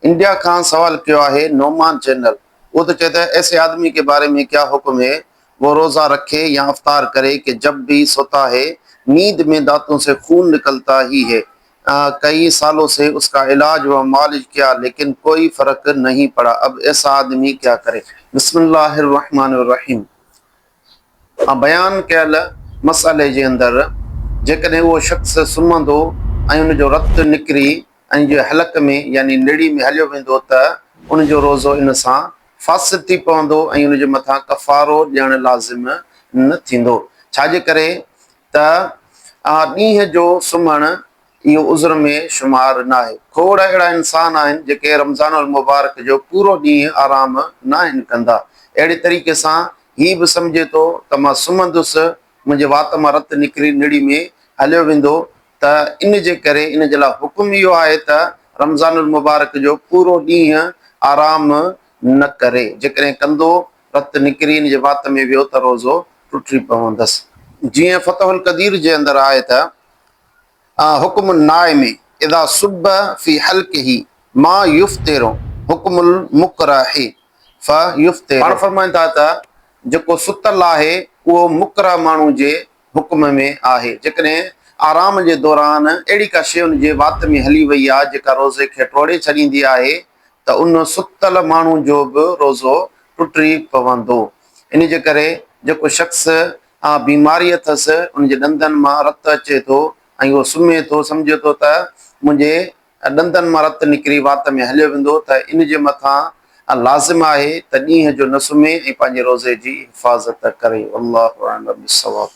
India का सवाल किया है नोमान चैनल। वो तो कहता है ऐसे आदमी के बारे में क्या हुक्म है, वो रोजा रखे या अफ्तार करे कि जब भी सोता है नींद में दांतों से खून निकलता ही है। कई सालों से उसका इलाज व मालिश किया लेकिन कोई फर्क नहीं पड़ा। अब ऐसा आदमी क्या करे। बिस्मिल्लाहिर्रहमानिर्रहीम। बयान कयल मसले के अंदर जेकॾहिं वो शख्स सुम्हंदो ऐं उनजो रत निकिरी ऐं जो हलक में यानी निड़ी में हलियो वेंदो त उनजो रोज़ो इन सां फासिद थी पवंदो ऐं उनजे मथां कफ़ारो ॾियणु लाज़िम न थींदो। छाजे करे त ॾींहं जो सुम्हणु इहो उज़र में शुमार न आहे। खोड़ अहिड़ा इंसान आहिनि जेके रमज़ानुल मुबारक जो पूरो ॾींहुं आराम न आहिनि कंदा। अहिड़े तरीक़े सां ही बि सम्झे थो त मां सुम्हंदुसि, मुंहिंजे वात मां रत निकिरी निड़ी में हलियो वेंदो, त इन जे करे इन जे लाइ हुकुम इहो आहे त रमज़ानुल मुबारक जो पूरो ॾींहुं आराम न करे। जेकॾहिं कंदो रत निकिरी इन जे वात में वियो त रोज़ो टुटी पवंदसि। जीअं फतहुल क़दीर जे अंदरि आहे त हुक्म नाए में इदा सुब फी हल्किही मा युफ्तिरो हुक्मुल मुकरही फयुफ्तिरो। पाण फरमाइनि था त जेको सुतल आहे उहो मुकरह माण्हू जे हुक्म में आहे। जेकॾहिं आराम जे दौरान अहिड़ी का शइ उन जे वात में हली वई आहे जेका रोज़े खे टोड़े छॾींदी आहे त उन सुतल माण्हू जो बि रोज़ो टुटी पवंदो। इन जे करे जेको शख़्स बीमारी अथसि, उनजे ॾंदनि मां रतु अचे थो ऐं उहो सुम्हे थो, सम्झे थो त मुंहिंजे ॾंदनि मां रतु निकिरी वात में हलियो वेंदो, त इन जे मथां लाज़िम आहे त ॾींहं जो न सुम्हे ऐं पंहिंजे रोज़े जी हिफ़ाज़त करे। अल्लाहु अअलम बिस्सवाब।